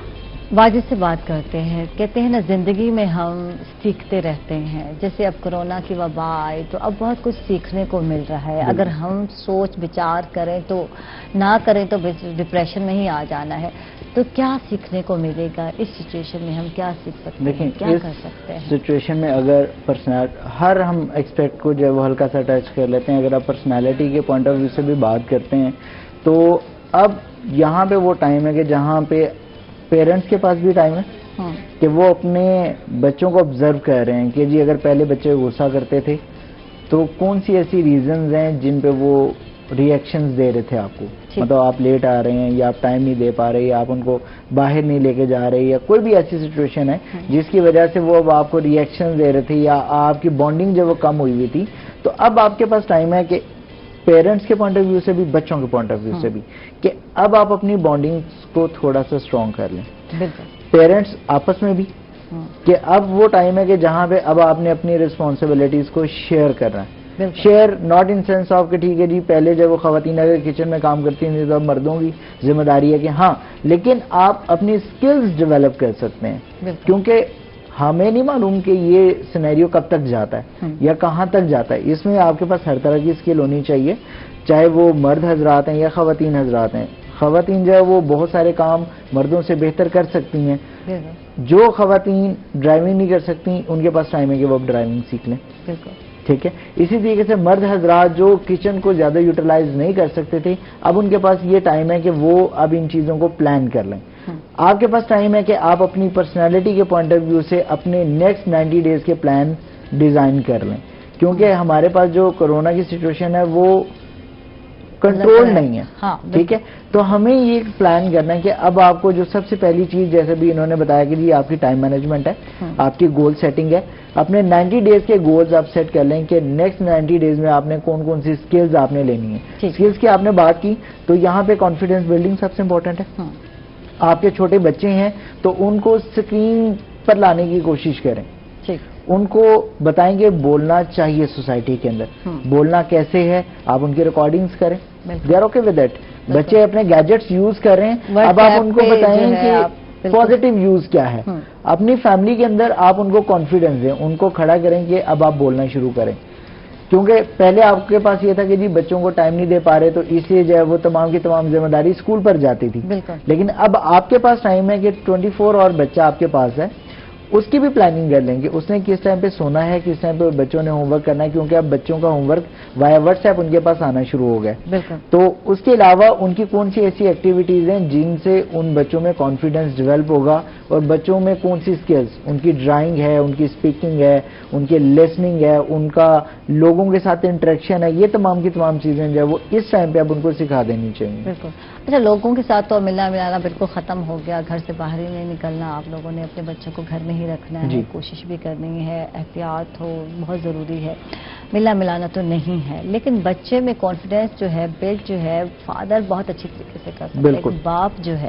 واجد سے بات کرتے ہیں. کہتے ہیں نا زندگی میں ہم سیکھتے رہتے ہیں. جیسے اب کورونا کی وبا آئی تو اب بہت کچھ سیکھنے کو مل رہا ہے. اگر ہم سوچ بچار کریں تو نہ کریں تو ڈپریشن میں ہی آ جانا ہے. تو کیا سیکھنے کو ملے گا اس سچویشن میں, ہم کیا سیکھ سکتے ہیں, کیا کر سکتے ہیں؟ سچویشن میں اگر ہر ہم ایکسپیکٹ کو جو ہے وہ ہلکا سا ٹچ کر لیتے ہیں. اگر آپ پرسنالٹی کے پوائنٹ آف ویو سے بھی بات کرتے ہیں تو اب یہاں پہ وہ ٹائم ہے کہ جہاں پہ پیرنٹس کے پاس بھی ٹائم ہے کہ وہ اپنے بچوں کو آبزرو کر رہے ہیں کہ جی اگر پہلے بچے غصہ کرتے تھے تو کون سی ایسی ریزنز ہیں جن پہ وہ ری ایکشنز دے رہے تھے آپ کو. مطلب آپ لیٹ آ رہے ہیں یا آپ ٹائم نہیں دے پا رہے یا آپ ان کو باہر نہیں لے کے جا رہے یا کوئی بھی ایسی سچویشن ہے جس کی وجہ سے وہ اب آپ کو ری ایکشنز دے رہے تھے یا آپ کی بانڈنگ جو وہ کم ہوئی ہوئی تھی. تو اب آپ کے پاس ٹائم ہے کہ پیرنٹس کے پوائنٹ آف ویو سے بھی بچوں کے پوائنٹ آف ویو سے بھی کہ اب آپ اپنی بانڈنگ کو تھوڑا سا اسٹرانگ کر لیں. پیرنٹس آپس میں بھی کہ اب وہ ٹائم ہے کہ جہاں پہ اب آپ نے اپنی ریسپانسبلٹیز کو شیئر کرنا ہے. Share not in sense of کہ ٹھیک ہے جی پہلے جب وہ خواتین اگر کچن میں کام کرتی ہیں تو اب مردوں کی ذمہ داری ہے کہ ہاں, لیکن آپ اپنی اسکلز ڈیولپ کر سکتے ہیں. کیونکہ ہمیں نہیں معلوم کہ یہ سینیریو کب تک جاتا ہے یا کہاں تک جاتا ہے. اس میں آپ کے پاس ہر طرح کی اسکل ہونی چاہیے, چاہے وہ مرد حضرات ہیں یا خواتین حضرات ہیں. خواتین جو ہے وہ بہت سارے کام مردوں سے بہتر کر سکتی ہیں. جو خواتین ڈرائیونگ نہیں کر سکتی ان کے پاس ٹائم ہے کہ وہ اب ڈرائیونگ سیکھ لیں. ٹھیک ہے. اسی طریقے سے مرد حضرات جو کچن کو زیادہ یوٹیلائز نہیں کر سکتے تھے اب ان کے پاس یہ ٹائم ہے کہ وہ اب ان چیزوں کو پلان کر لیں. آپ کے پاس ٹائم ہے کہ آپ اپنی پرسنالٹی کے پوائنٹ آف ویو سے اپنے نیکسٹ 90 ڈیز کے پلان ڈیزائن کر لیں. کیونکہ ہمارے پاس جو کورونا کی سچویشن ہے وہ کنٹرول نہیں ہے. ٹھیک ہے. تو ہمیں یہ پلان کرنا ہے کہ اب آپ کو جو سب سے پہلی چیز جیسے بھی انہوں نے بتایا کہ جی آپ کی ٹائم مینجمنٹ ہے, آپ کی گول سیٹنگ ہے. اپنے 90 ڈیز کے گولز آپ سیٹ کر لیں کہ نیکسٹ 90 ڈیز میں آپ نے کون کون سی سکلز آپ نے لینی ہے. سکلز کی آپ نے بات کی تو یہاں پہ کانفیڈنس بلڈنگ سب سے امپورٹنٹ ہے. آپ کے چھوٹے بچے ہیں تو ان کو اسکرین پر لانے کی کوشش کریں. ان کو بتائیں گے بولنا چاہیے سوسائٹی کے اندر, بولنا کیسے ہے آپ ان کی ریکارڈنگز کریں. They are okay with that. بچے اپنے گیجٹس یوز کر رہے ہیں, اب آپ ان کو بتائیں کہ پازیٹیو یوز کیا ہے. اپنی فیملی کے اندر آپ ان کو کانفیڈنس دیں, ان کو کھڑا کریں کہ اب آپ بولنا شروع کریں. کیونکہ پہلے آپ کے پاس یہ تھا کہ جی بچوں کو ٹائم نہیں دے پا رہے تو اس لیے جو ہے وہ تمام کی تمام ذمہ داری اسکول پر جاتی تھی. لیکن اب آپ کے پاس ٹائم ہے کہ 24 اور بچہ آپ کے پاس ہے, اس کی بھی پلاننگ کر لیں گے اس نے کس ٹائم پہ سونا ہے, کس ٹائم پہ بچوں نے ہوم ورک کرنا ہے. کیونکہ اب بچوں کا ہوم ورک وایا واٹس ایپ ان کے پاس آنا شروع ہو گیا. تو اس کے علاوہ ان کی کون سی ایسی ایکٹیویٹیز ہیں جن سے ان بچوں میں کانفیڈنس ڈیولپ ہوگا, اور بچوں میں کون سی اسکلز, ان کی ڈرائنگ ہے, ان کی اسپیکنگ ہے, ان کی لسننگ ہے, ان کا لوگوں کے ساتھ انٹریکشن ہے, یہ تمام کی تمام چیزیں جو ہے وہ اس ٹائم پہ اب ان کو سکھا دینی چاہیے. بالکل. اچھا لوگوں کے ساتھ تو ملنا ملانا بالکل ختم ہو گیا, گھر سے باہر ہی نہیں نکلنا, آپ لوگوں نے اپنے بچوں کو گھر میں ہی رکھنا ہے. کوشش بھی کرنی ہے, احتیاط ہو بہت ضروری ہے. ملنا ملانا تو نہیں ہے, لیکن بچے میں کانفیڈنس جو ہے بلڈ جو ہے فادر بہت اچھی طریقے سے کر سکتے ہیں. باپ جو ہے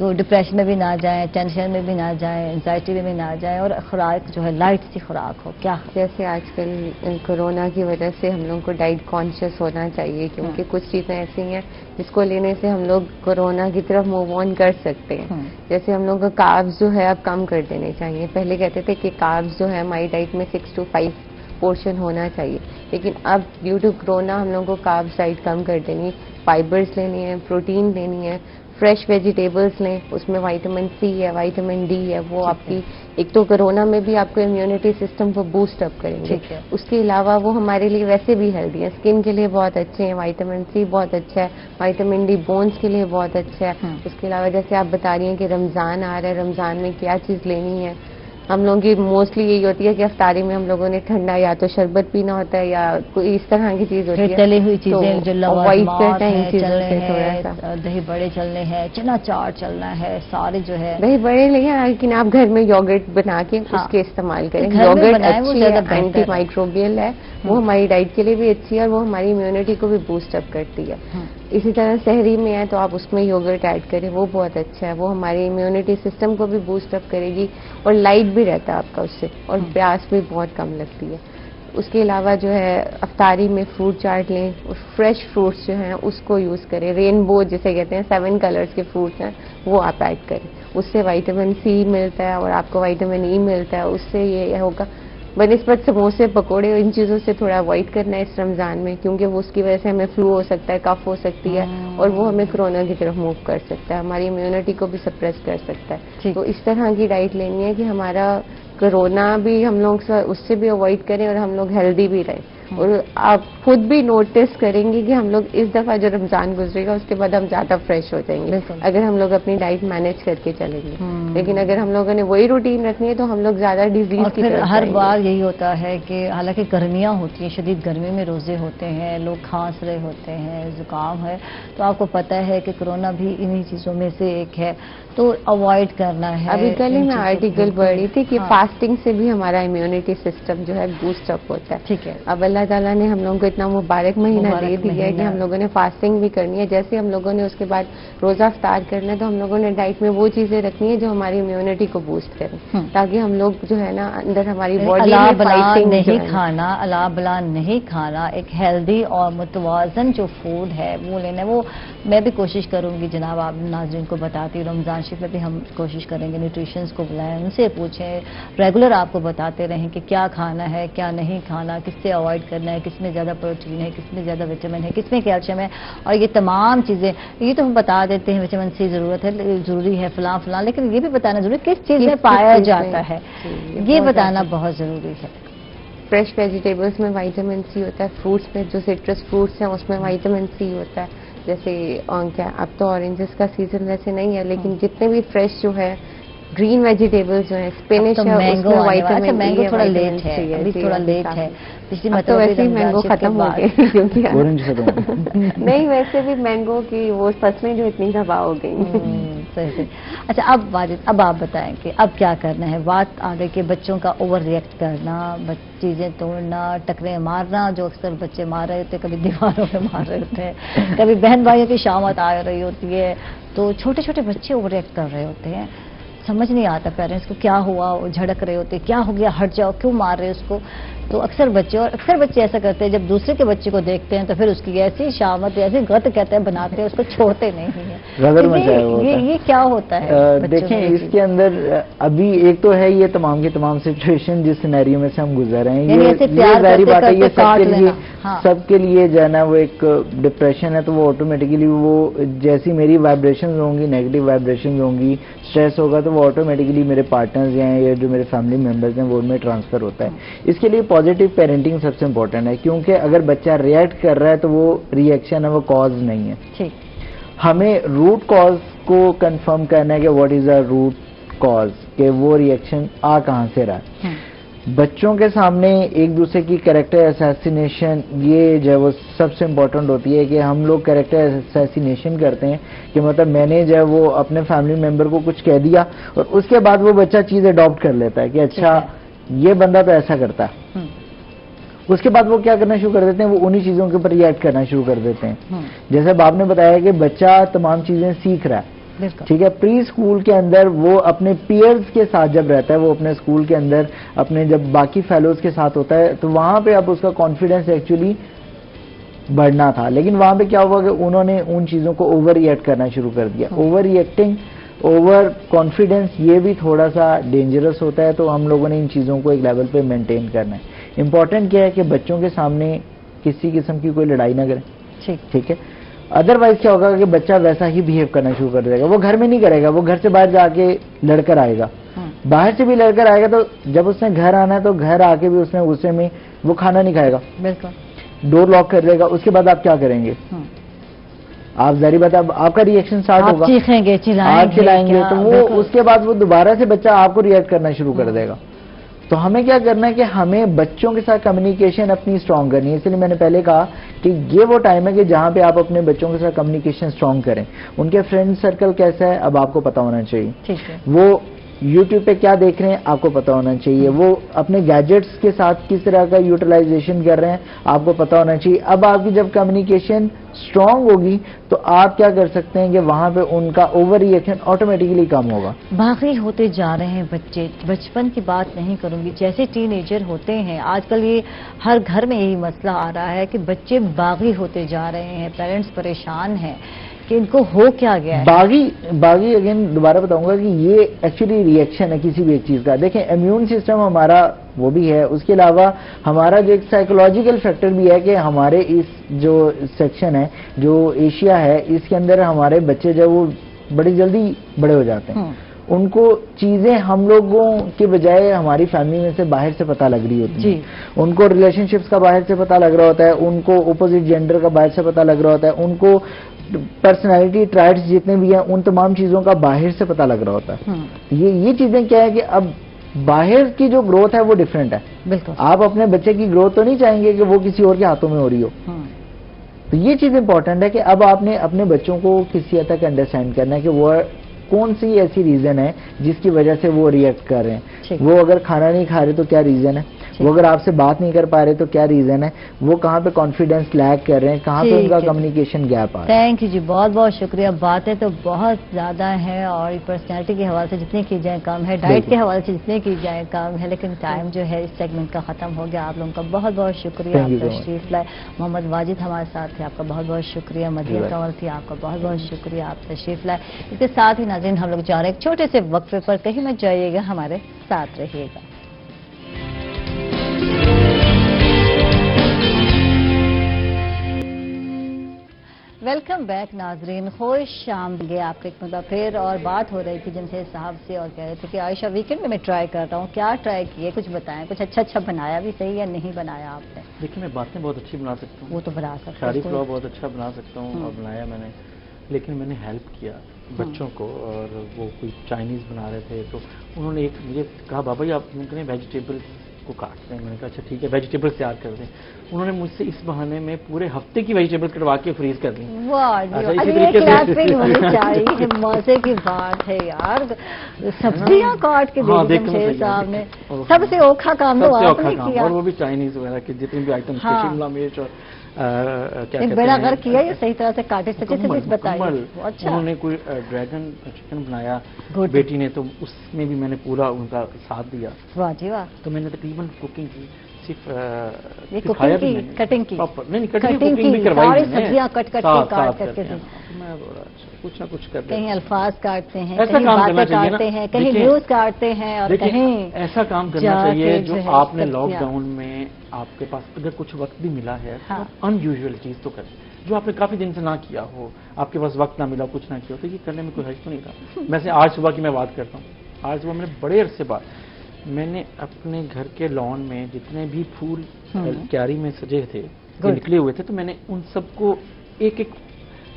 تو ڈپریشن میں بھی نہ جائیں, ٹینشن میں بھی نہ جائیں, انزائٹی میں بھی نہ جائیں, اور خوراک جو ہے لائٹ سی خوراک ہو. کیا جیسے آج کل کورونا کی وجہ سے ہم لوگوں کو ڈائٹ کانشیس ہونا چاہیے, کیونکہ کچھ چیزیں ایسی ہیں جس کو لینے سے ہم لوگ کورونا کی طرف موو آن کر سکتے ہیں. جیسے ہم لوگوں کو کاربز جو ہے اب کم کر دینے چاہیے. پہلے کہتے تھے کہ کاربز جو ہے ہماری ڈائٹ میں 6 to 5 پورشن ہونا چاہیے, لیکن اب ڈیو ٹو کورونا ہم لوگوں کو کاربز ڈائٹ کم کر دینی, فائبرز لینی ہے, پروٹین لینی ہے, فریش ویجیٹیبلس لیں, اس میں وائٹامن سی ہے, وائٹامن ڈی ہے, وہ آپ کی ایک تو کورونا میں بھی آپ کو امیونٹی سسٹم کو بوسٹ اپ کریں گے. اس کے علاوہ وہ ہمارے لیے ویسے بھی ہیلدی ہے, اسکن کے لیے بہت اچھے ہیں, وائٹامن سی بہت اچھا ہے, وائٹامن ڈی بونس کے لیے بہت اچھا ہے. اس کے علاوہ جیسے آپ بتا رہی ہیں کہ رمضان آ رہا ہے, رمضان میں کیا چیز لینی ہے, ہم لوگوں کی موسٹلی یہی ہوتی ہے کہ افطاری میں ہم لوگوں نے ٹھنڈا یا تو شربت پینا ہوتا ہے یا کوئی اس طرح کی چیز ہوتی ہے, تلی ہوئی چیزیں جو لوازمات چلنے ہیں, دہی بڑے چلنے ہیں, چنا چاٹ چلنا ہے, سارے جو ہے دہی بڑے نہیں, لیکن آپ گھر میں یوگرٹ بنا کے اس کے استعمال کریں. یوگرٹ اچھی ہے, اینٹی مائکروبیل ہے, وہ ہماری ڈائٹ کے لیے بھی اچھی ہے اور وہ ہماری امیونٹی کو بھی بوسٹ اپ کرتی ہے. اسی طرح سحری میں ہے تو آپ اس میں یوگرٹ ایڈ کریں, وہ بہت اچھا ہے, وہ ہماری امیونٹی سسٹم کو بھی بوسٹ اپ کرے گی اور لائٹ بھی رہتا ہے آپ کا اس سے, اور پیاس بھی بہت کم لگتی ہے. اس کے علاوہ جو ہے افطاری میں فروٹ چاٹ لیں, فریش فروٹس جو ہیں اس کو یوز کریں. رینبو جسے کہتے ہیں 7 کلرز کے فروٹس ہیں وہ آپ ایڈ کریں, اس سے وائٹامن سی ملتا ہے اور آپ کو وائٹامن ای ملتا ہے. اس سے یہ ہوگا بنسبت سموسے پکوڑے ان چیزوں سے تھوڑا اوائڈ کرنا ہے اس رمضان میں, کیونکہ وہ اس کی وجہ سے ہمیں فلو ہو سکتا ہے, کف ہو سکتی ہے, اور وہ ہمیں کورونا کی طرف موو کر سکتا ہے, ہماری امیونٹی کو بھی سپریس کر سکتا ہے. تو اس طرح کی ڈائٹ لینی ہے کہ ہمارا کورونا بھی ہم لوگ اس سے بھی اوائڈ کریں اور ہم لوگ ہیلدی بھی رہیں. اور آپ خود بھی نوٹس کریں گے کہ ہم لوگ اس دفعہ جو رمضان گزرے گا اس کے بعد ہم زیادہ فریش ہو جائیں گے اگر ہم لوگ اپنی ڈائٹ مینیج کر کے چلیں گے. لیکن اگر ہم لوگوں نے وہی روٹین رکھنی ہے تو ہم لوگ زیادہ ڈیزیز کی طرف ہر بار یہی ہوتا ہے کہ حالانکہ گرمیاں ہوتی ہیں, شدید گرمی میں روزے ہوتے ہیں, لوگ کھانس رہے ہوتے ہیں, زکام ہے, تو آپ کو پتہ ہے کہ کورونا بھی انہی چیزوں میں سے ایک ہے, تو اوائڈ کرنا ہے. ابھی کل ہی میں آرٹیکل پڑھ رہی تھی کہ فاسٹنگ سے بھی ہمارا امیونٹی سسٹم جو ہے بوسٹ اپ ہوتا ہے. ٹھیک ہے, اب اللہ تعالیٰ نے ہم لوگوں کو اتنا مبارک مہینہ دے دیا ہے کہ ہم لوگوں نے فاسٹنگ بھی کرنی ہے. جیسے ہم لوگوں نے اس کے بعد روزہ افطار کرنا ہے تو ہم لوگوں نے ڈائٹ میں وہ چیزیں رکھنی ہے جو ہماری امیونٹی کو بوسٹ کریں, تاکہ ہم لوگ جو ہے نا اندر ہماری باڈی میں نہیں کھانا, الا بلا نہیں کھانا, ایک ہیلدی اور متوازن جو فوڈ ہے وہ لینا. وہ میں بھی کوشش کروں گی جناب, آپ ناظرین کو بتاتی ہوں, رمضان شریف میں بھی ہم کوشش کریں گے نیوٹریشنس کو بلائیں, ان سے پوچھیں, ریگولر آپ کو بتاتے رہیں کہ کیا کھانا ہے کیا نہیں کھانا, کس سے اوائڈ کرنا ہے, کس میں زیادہ پروٹین ہے, کس میں زیادہ وٹامن ہے, کس میں کیلشیم ہے, اور یہ تمام چیزیں یہ تو ہم بتا دیتے ہیں وٹامن سی ضروری ہے فلاں فلاں, لیکن یہ بھی بتانا ضروری ہے کس چیز میں پایا جاتا ہے, یہ بتانا بہت ضروری ہے. فریش ویجیٹیبلس میں وائٹامن سی ہوتا ہے, فروٹس میں جو سٹرس فروٹس ہیں اس میں وائٹامن سی ہوتا ہے. جیسے کیا اب تو اورنجز کا سیزن ویسے نہیں ہے, لیکن جتنے بھی فریش جو ہے گرین ویجیٹیبلز جو ہیں, اسپینش ہے, اس میں وائٹامن مینگو تھوڑا لیٹ ہے, ابھی تھوڑا لیٹ ہے, پچھلی تو ویسے ہی مینگو ختم ہو گئے کیونکہ نہیں, ویسے بھی مینگو کی وہ فصلیں جو اتنی تباہ ہو گئی. صحیح. اچھا اب واجد, اب آپ بتائیں کہ اب کیا کرنا ہے. بات آگے کہ بچوں کا اوور ریئیکٹ کرنا, چیزیں توڑنا, ٹکریں مارنا, جو اکثر بچے مار رہے ہوتے ہیں, کبھی دیواروں پہ مار رہے ہوتے ہیں, کبھی بہن بھائیوں کی شامت آ رہی ہوتی ہے, تو چھوٹے چھوٹے بچے اوور ریئیکٹ کر رہے ہوتے ہیں, سمجھ نہیں آتا پیرنٹس کو کیا ہوا, وہ جھڑک رہے ہوتے, کیا ہو گیا, ہٹ جاؤ, کیوں مار رہے اس کو. تو اکثر بچے ایسا کرتے ہیں, جب دوسرے کے بچے کو دیکھتے ہیں تو پھر اس کی ایسی شامت, ایسی غلط کہتے ہیں, بناتے ہیں, اس کو چھوڑتے نہیں ہیں. یہ کیا ہوتا ہے؟ دیکھیں اس کے اندر ابھی ایک تو ہے یہ تمام کے تمام سچویشن جس سینیریو میں سے ہم گزر رہے ہیں, یہ ظاہری بات ہے, یہ سب کے لیے جو ہے نا وہ ایک ڈپریشن ہے, تو وہ آٹومیٹکلی وہ جیسی میری وائبریشنز ہوں گی, نیگیٹو وائبریشنز ہوں گی, اسٹریس ہوگا, تو وہ آٹومیٹکلی میرے پارٹنرز ہیں یا جو میرے فیملی ممبرز ہیں وہ ان میں ٹرانسفر ہوتا ہے. اس کے لیے پازیٹیو پیرنٹنگ سب سے امپورٹنٹ ہے, کیونکہ اگر بچہ ریئیکٹ کر رہا ہے تو وہ ریئیکشن ہے, وہ کاز نہیں ہے. ہمیں روٹ کاز کو کنفرم کرنا ہے کہ what is the root cause, کہ وہ ریئیکشن آ کہاں سے رہا ہے. بچوں کے سامنے ایک دوسرے کی کریکٹر اسیسینیشن یہ جو ہے وہ سب سے امپورٹنٹ ہوتی ہے, کہ ہم لوگ کریکٹر اسیسینیشن کرتے ہیں, کہ مطلب میں نے جو ہے وہ اپنے فیملی ممبر کو کچھ کہہ دیا اور اس کے بعد وہ بچہ چیز اڈاپٹ کر لیتا ہے کہ اچھا یہ بندہ تو ایسا کرتا ہے. اس کے بعد وہ کیا کرنا شروع کر دیتے ہیں, وہ انہی چیزوں کے اوپر ریئیکٹ کرنا شروع کر دیتے ہیں. جیسے اب آپ نے بتایا کہ بچہ تمام چیزیں سیکھ رہا ہے, بالکل ٹھیک ہے. پری اسکول کے اندر وہ اپنے پیئرز کے ساتھ جب رہتا ہے, وہ اپنے اسکول کے اندر اپنے جب باقی فیلوز کے ساتھ ہوتا ہے, تو وہاں پہ اب اس کا کانفیڈنس ایکچولی بڑھنا تھا. لیکن وہاں پہ کیا ہوا کہ انہوں نے ان چیزوں کو اوور ریئیکٹ کرنا شروع کر دیا. اوور ریئیکٹنگ, اوور کانفیڈنس, یہ بھی تھوڑا سا ڈینجرس ہوتا ہے. تو ہم لوگوں نے ان چیزوں کو ایک لیول پہ مینٹین کرنا ہے. امپورٹنٹ کیا ہے کہ بچوں کے سامنے کسی قسم کی کوئی لڑائی نہ کریں, ٹھیک ہے. ادروائز کیا ہوگا کہ بچہ ویسا ہی بہیو کرنا شروع کر دے گا. وہ گھر میں نہیں کرے گا, وہ گھر سے باہر جا کے لڑ کر آئے گا. باہر سے بھی لڑ کر آئے گا, تو جب اس نے گھر آنا ہے تو گھر آ کے بھی اس نے غصے میں وہ کھانا نہیں کھائے گا, ڈور لاک کر دے گا. اس کے بعد آپ کیا کریں گے؟ آپ ظاہری بات ہے آپ کا ریئیکشن سٹارٹ ہوگا, چیخیں گے, آپ چلائیں گے, تو وہ اس کے بعد وہ دوبارہ سے بچہ آپ کو ریئیکٹ کرنا شروع کر دے گا. تو ہمیں کیا کرنا ہے کہ ہمیں بچوں کے ساتھ کمیونیکیشن اپنی اسٹرانگ کرنی ہے. اس لیے میں نے پہلے کہا کہ یہ وہ ٹائم ہے کہ جہاں پہ آپ اپنے بچوں کے ساتھ کمیونیکیشن اسٹرانگ کریں. ان کے فرینڈ سرکل کیسا ہے اب آپ کو پتا ہونا چاہیے. وہ یوٹیوب پہ کیا دیکھ رہے ہیں آپ کو پتا ہونا چاہیے. وہ اپنے گیجٹس کے ساتھ کس طرح کا یوٹیلائزیشن کر رہے ہیں آپ کو پتا ہونا چاہیے. اب آپ کی جب کمیونیکیشن اسٹرانگ ہوگی تو آپ کیا کر سکتے ہیں کہ وہاں پہ ان کا اوور ریئیکشن آٹومیٹکلی کم ہوگا. باغی ہوتے جا رہے ہیں بچے, بچپن کی بات نہیں کروں گی, جیسے ٹین ایجر ہوتے ہیں آج کل یہ ہر گھر میں یہی مسئلہ آ رہا ہے کہ بچے باغی ہوتے جا رہے ہیں. پیرنٹس پریشان ہیں کہ ان کو ہو کیا گیا ہے. باغی اگین دوبارہ بتاؤں گا کہ یہ ایکچولی ریئیکشن ہے کسی بھی ایک چیز کا. دیکھیں امیون سسٹم ہمارا وہ بھی ہے, اس کے علاوہ ہمارا جو ایک سائیکولوجیکل فیکٹر بھی ہے کہ ہمارے اس جو سیکشن ہے جو ایشیا ہے اس کے اندر ہمارے بچے جو وہ بڑی جلدی بڑے ہو جاتے ہیں. ان کو چیزیں ہم لوگوں کے بجائے ہماری فیملی میں سے باہر سے پتہ لگ رہی ہوتی ہیں. ان کو ریلیشن شپس کا باہر سے پتہ لگ رہا ہوتا ہے, ان کو اپوزٹ جینڈر کا باہر سے پتہ لگ رہا ہوتا ہے, ان کو پرسنالٹی ٹرائٹس جتنے بھی ہیں ان تمام چیزوں کا باہر سے پتہ لگ رہا ہوتا ہے. یہ چیزیں کیا ہے کہ اب باہر کی جو گروتھ ہے وہ ڈفرینٹ ہے. بالکل آپ اپنے بچے کی گروتھ تو نہیں چاہیں گے کہ وہ کسی اور کے ہاتھوں میں ہو رہی ہو. تو یہ چیز امپورٹنٹ ہے کہ اب آپ نے اپنے بچوں کو کسی حد تک انڈرسٹینڈ کرنا ہے کہ وہ کون سی ایسی ریزن ہے جس کی وجہ سے وہ ریئیکٹ کر رہے ہیں. وہ اگر کھانا نہیں کھا رہے تو کیا ریزن ہے, وہ اگر آپ سے بات نہیں کر پا رہے تو کیا ریزن ہے, وہ کہاں پہ کانفیڈنس لیک کر رہے ہیں, کہاں پہ ان کا کمیونیکیشن گیپ آ رہا ہے. تھینک یو جی, بہت بہت شکریہ. باتیں تو بہت زیادہ ہیں اور پرسنالٹی کے حوالے سے جتنے کی جائیں کم ہے, ڈائٹ کے حوالے سے جتنے کی جائیں کم ہے, لیکن ٹائم جو ہے اس سیگمنٹ کا ختم ہو گیا. آپ لوگوں کا بہت بہت شکریہ, آپ تشریف لائے. محمد واجد ہمارے ساتھ تھے, آپ کا بہت بہت شکریہ. مدینہ کنور تھی, آپ کا بہت بہت شکریہ, آپ تشریف لائے. اس کے ساتھ ہی ناظرین ہم لوگ جا رہے ہیں ایک چھوٹے سے وقفے پر, کہیں مت جائیے گا, ہمارے ساتھ رہیے گا. ویلکم بیک ناظرین, خوش آمدید آپ ایک مدہ پھر. اور بات ہو رہی تھی جمشید صاحب سے اور کہہ رہے تھے کہ عائشہ ویکنڈ میں ٹرائی کر رہا ہوں. کیا ٹرائی کیے, کچھ بتائیں, کچھ اچھا بنایا بھی صحیح یا نہیں بنایا آپ نے؟ دیکھیں میں باتیں بہت اچھی بنا سکتا ہوں, وہ تو بنا سکتا شادی پلاؤ بہت اچھا بنا سکتا ہوں اور بنایا میں نے, لیکن میں نے ہیلپ کیا بچوں کو. اور وہ کوئی چائنیز بنا رہے تھے تو انہوں نے ایک مجھے کہا بابا جی آپ ممکن ہے ویجیٹیبل کو کاٹتے ہیں. میں نے کہا اچھا ٹھیک ہے ویجیٹیبل تیار کر دیں. انہوں نے مجھ سے اس بہانے میں پورے ہفتے کی ویجیٹیبل کٹوا کے فریز کر دی. اسی طریقے سے مزے کی بات ہے یار, سبزیاں کاٹ کے جمشید صاحب نے سب سے اوکھا کام تو آپ نے کیا, اور وہ بھی چائنیز وغیرہ کے جتنے بھی آئٹم شملہ مرچ اور بڑا غر کیا یہ صحیح طرح سے کاٹے سچے سے کچھ بتائیے. انہوں نے کوئی ڈریگن چکن بنایا بیٹی نے, تو اس میں بھی میں نے پورا ان کا ساتھ دیا. واہ جی واہ. تو میں نے تقریباً کوکنگ کی, صرف کٹنگ کی سبزیاں کٹ کر کے کچھ نہ کچھ کرتے کہیں الفاظ کاٹتے ہیں, کہیں باتیں کاٹتے ہیں, کہیں نیوز کاٹتے ہیں, اور کہیں ایسا کام کرنا چاہیے جو آپ نے لاک ڈاؤن میں آپ کے پاس اگر کچھ وقت بھی ملا ہے ان یوزول چیز تو کریں, جو آپ نے کافی دن سے نہ کیا ہو, آپ کے پاس وقت نہ ملا, کچھ نہ کیا ہو, تو یہ کرنے میں کوئی حرج تو نہیں تھا. ویسے آج صبح کی میں بات کرتا ہوں, آج صبح میں نے بڑے عرصے بعد میں نے اپنے گھر کے لان میں جتنے بھی پھول کیاری میں سجے تھے نکلے ہوئے تھے, تو میں نے ان سب کو ایک ایک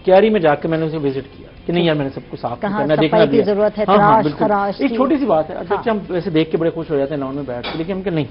کیاری میں جا کے میں نے اسے وزٹ کیا کہ نہیں یار میں نے سب کو صاف کرنا, دیکھنا بھی ضرورت ہے. ایک چھوٹی سی بات ہے, اچھا ہم ویسے دیکھ کے بڑے خوش ہو جاتے ہیں لان میں بیٹھ کے, لیکن ہم کہ نہیں,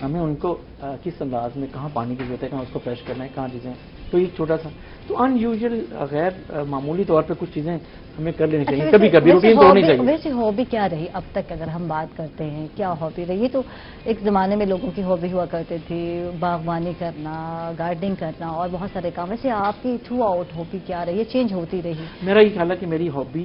ہمیں ان کو کس انداز میں کہاں پانی کی ضرورت ہے, کہاں اس کو فریش کرنا ہے, کہاں چیزیں, تو یہ چھوٹا سا تو ان یوزل غیر معمولی طور پہ کچھ چیزیں ہمیں کر لینی چاہیے, کبھی کبھی روٹین تو ہونی چاہیے. ویسے ہابی کیا رہی اب تک اگر ہم بات کرتے ہیں, کیا ہابی رہی؟ تو ایک زمانے میں لوگوں کی ہابی ہوا کرتی تھی باغبانی کرنا, گارڈننگ کرنا اور بہت سارے کام. ویسے آپ کی تھرو آؤٹ ہابی کیا رہی ہے, چینج ہوتی رہی؟ میرا یہ خیال ہے کہ میری ہابی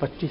25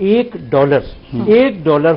$1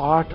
$8